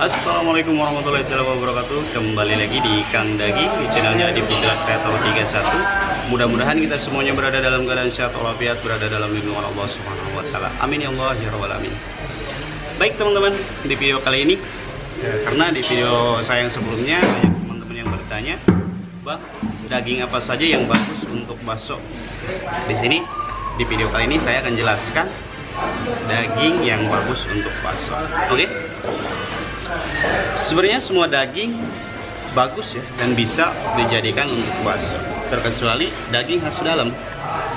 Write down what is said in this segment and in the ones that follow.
Assalamualaikum warahmatullahi wabarakatuh. Kembali lagi di Kang Daging, di channelnya di Putra Kreator 31. Mudah-mudahan kita semuanya berada dalam keadaan sehat walafiat, berada dalam lindungan Allah Subhanahu wa taala. Amin ya Allah ya rabbal alamin. Baik teman-teman, di video kali ini karena di video saya yang sebelumnya banyak teman-teman yang bertanya, "Bang, daging apa saja yang bagus untuk bakso?" Di sini di video kali ini saya akan jelaskan daging yang bagus untuk bakso. Oke? Sebenarnya semua daging bagus ya dan bisa dijadikan untuk bakso, terkecuali daging khas dalam.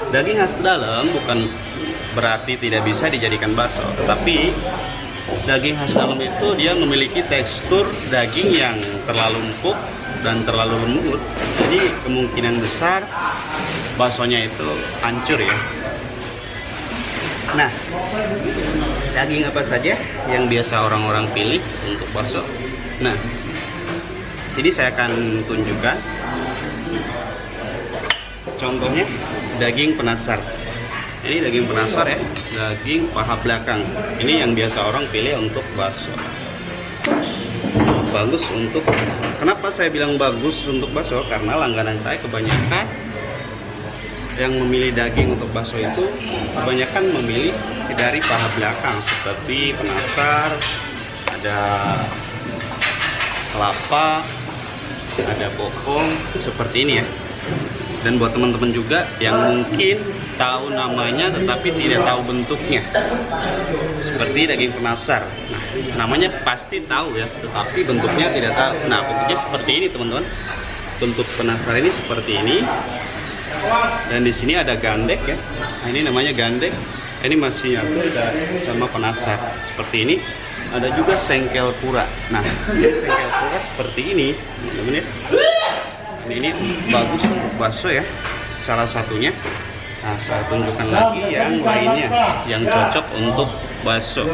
Daging khas dalam bukan berarti tidak bisa dijadikan bakso, tetapi daging khas dalam itu dia memiliki tekstur daging yang terlalu empuk dan terlalu lembut. Jadi kemungkinan besar baksonya itu hancur ya. Nah, daging apa saja yang biasa orang-orang pilih untuk bakso? Nah, sini saya akan tunjukkan contohnya daging penasar. Ini daging penasar ya, daging paha belakang. Ini yang biasa orang pilih untuk bakso. Bagus untuk, kenapa saya bilang bagus untuk bakso? Karena langganan saya kebanyakan yang memilih daging untuk bakso itu kebanyakan memilih dari paha belakang, seperti penasar, ada kelapa, ada bokong, seperti ini ya. Dan buat teman-teman juga yang mungkin tahu namanya tetapi tidak tahu bentuknya, seperti daging penasar. Nah, namanya pasti tahu ya, tetapi bentuknya tidak tahu. Nah, bentuknya seperti ini teman-teman. Bentuk penasar ini seperti ini. Dan di sini ada gandek ya. Nah, ini namanya gandek. Ini masih nyatu sama penasar seperti ini. Ada juga sengkel pura. Nah, ini sengkel pura seperti ini, teman-teman ya. Ini bagus untuk bakso ya, salah satunya. Nah, saya tunjukkan lagi yang lainnya yang cocok untuk bakso.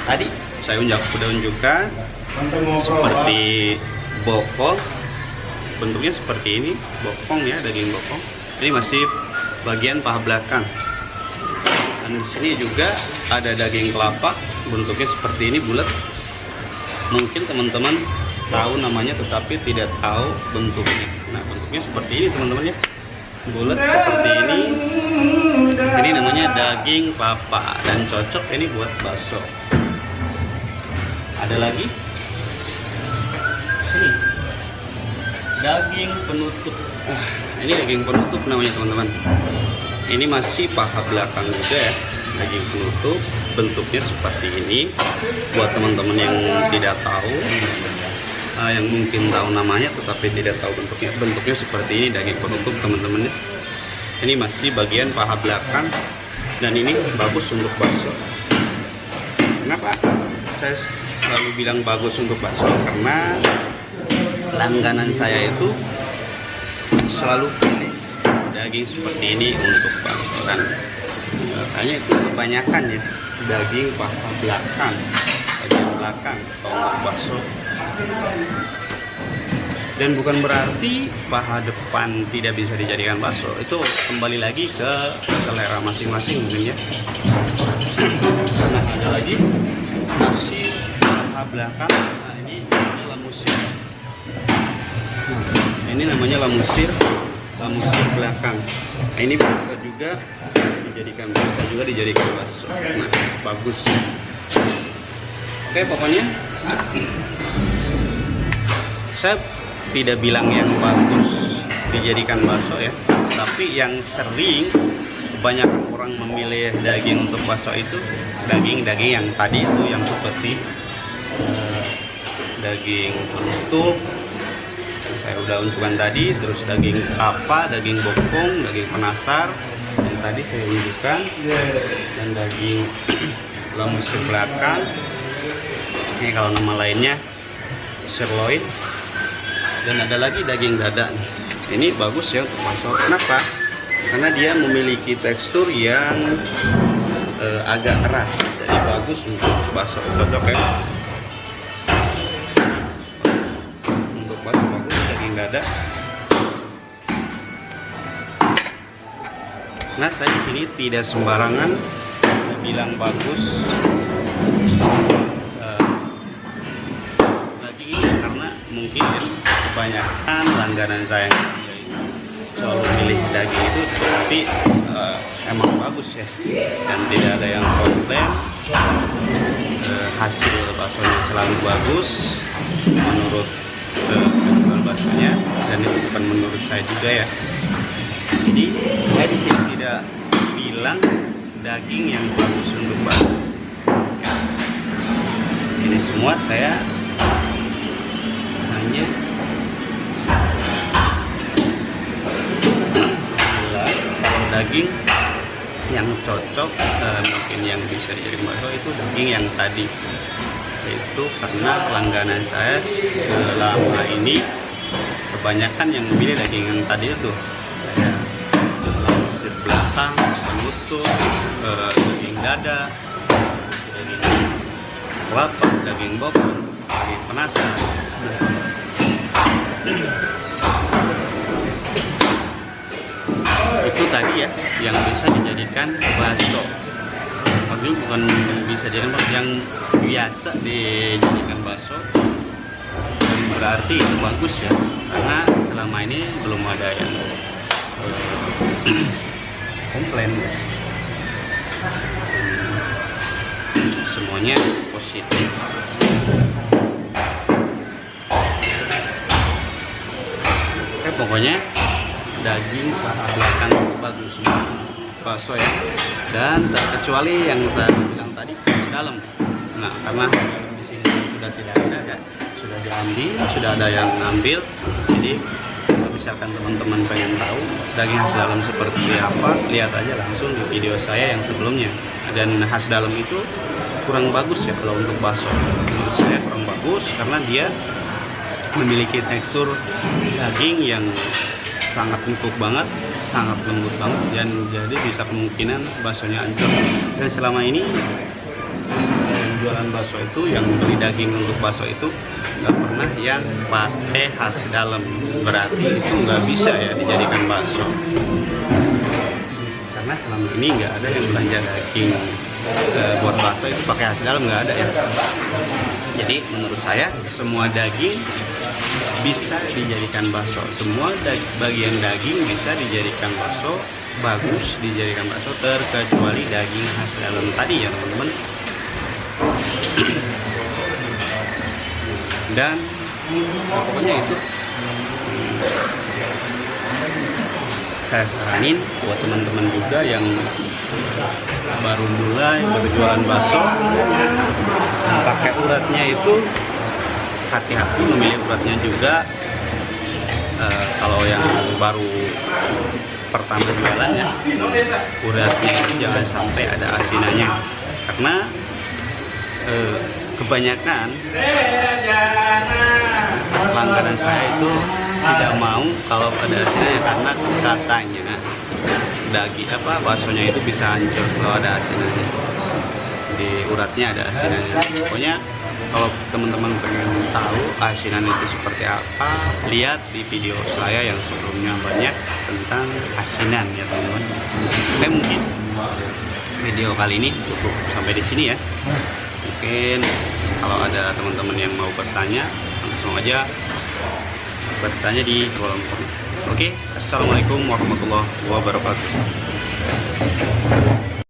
Tadi saya sudah unjukkan seperti bokong. Bentuknya seperti ini, bokong ya, daging bokong. Ini masih bagian paha belakang. Dan di sini juga ada daging kelapa, bentuknya seperti ini, bulat. Mungkin teman-teman tahu namanya tetapi tidak tahu bentuknya. Nah, bentuknya seperti ini teman-teman ya, bulat seperti ini. Ini namanya daging kelapa dan cocok ini buat bakso. Ada lagi sini, daging penutup. Ini daging penutup namanya teman-teman. Ini masih paha belakang juga ya, daging penutup. Bentuknya seperti ini. Buat teman-teman yang tidak tahu, yang mungkin tahu namanya tetapi tidak tahu bentuknya, bentuknya seperti ini daging penutup teman-teman ya. Ini masih bagian paha belakang dan ini bagus untuk bakso. Kenapa saya selalu bilang bagus untuk bakso? Karena langganan saya itu selalu pilih daging seperti ini untuk bakso, dan makanya itu kebanyakan ya daging paha belakang, bagian belakang kalau untuk bakso. Dan bukan berarti paha depan tidak bisa dijadikan bakso, itu kembali lagi ke selera masing-masing mungkin ya. Nah, ada lagi masih paha belakang. Nah, ini lamusir. Nah, ini namanya lamusir belakang. Nah, ini bisa juga dijadikan bakso. Nah, bagus. Oke, pokoknya saya tidak bilang yang bagus dijadikan bakso ya, tapi yang sering kebanyakan orang memilih daging untuk bakso itu daging-daging yang tadi itu, yang seperti daging penutup saya udah unjukkan tadi, terus daging apa, daging bokong, daging penasar yang tadi saya unjukkan, dan daging lamus belakang. Ini kalau nama lainnya sirloin. Dan ada lagi daging dada. Ini bagus ya untuk bakso. Kenapa? Karena dia memiliki tekstur yang agak keras, jadi bagus untuk bakso, cocok ya. Untuk bakso bagus daging dada. Nah, saya di sini tidak sembarangan bilang bagus mungkin kebanyakan langganan saya yang selalu pilih daging itu, tapi emang bagus ya, dan tidak ada yang komplain. Hasil baksonya selalu bagus menurut penjual baksonya, dan itu bukan menurut saya juga ya. Jadi saya di sini tidak bilang daging yang bagus untuk bakso. Ini semua saya hanya daging yang cocok, mungkin yang bisa jadi bakso itu daging yang tadi, itu karena langganan saya selama ini kebanyakan yang memilih daging yang tadi itu, kayak sirip belakang, penutup, daging dada, daging kelapa, daging bokor, daging penasan. Itu tadi ya yang bisa dijadikan bakso. Ini bukan bisa dijadikan bakso, yang biasa dijadikan bakso, dan berarti itu bagus ya, karena selama ini belum ada yang komplain. Semuanya positif. Oke, pokoknya daging paha belakang bagus bakso ya, dan terkecuali yang saya bilang tadi dalam. Nah, karena di sini sudah tidak ada ya, sudah diambil, sudah ada yang ngambil. Jadi kalau misalkan teman-teman pengen tahu daging khas dalam seperti apa, lihat aja langsung di video saya yang sebelumnya. Dan khas dalam itu kurang bagus ya kalau untuk bakso. Menurut saya kurang bagus karena dia memiliki tekstur daging yang sangat empuk banget, sangat lembut banget, dan jadi bisa kemungkinan baksonya hancur. Dan selama ini yang jualan bakso itu, yang beli daging untuk bakso itu nggak pernah yang pakai khas dalam, berarti itu nggak bisa ya dijadikan bakso, karena selama ini nggak ada yang belanja daging buat bakso itu pakai khas dalam, nggak ada ya. Jadi menurut saya semua daging bisa dijadikan bakso, semua bagian daging bisa dijadikan bakso, bagus dijadikan bakso, terkecuali daging khas dalam tadi ya teman-teman. Dan pokoknya itu saya saranin buat teman-teman juga yang baru mulai berjualan bakso, pakai uratnya itu hati-hati memilih uratnya juga. Kalau yang baru pertama jualan ya, uratnya itu jangan sampai ada asinannya, karena kebanyakan langganan saya itu tidak mau kalau ada asinannya, karena katanya daging baksonya itu bisa hancur kalau ada asinannya, di uratnya ada asinannya. Pokoknya kalau teman-teman pengen tahu asinan itu seperti apa, lihat di video saya yang sebelumnya banyak tentang asinan ya teman-teman. Oke, mungkin video kali ini cukup sampai di sini ya. Mungkin kalau ada teman-teman yang mau bertanya, langsung aja bertanya di kolom komen. Oke, assalamualaikum warahmatullahi wabarakatuh.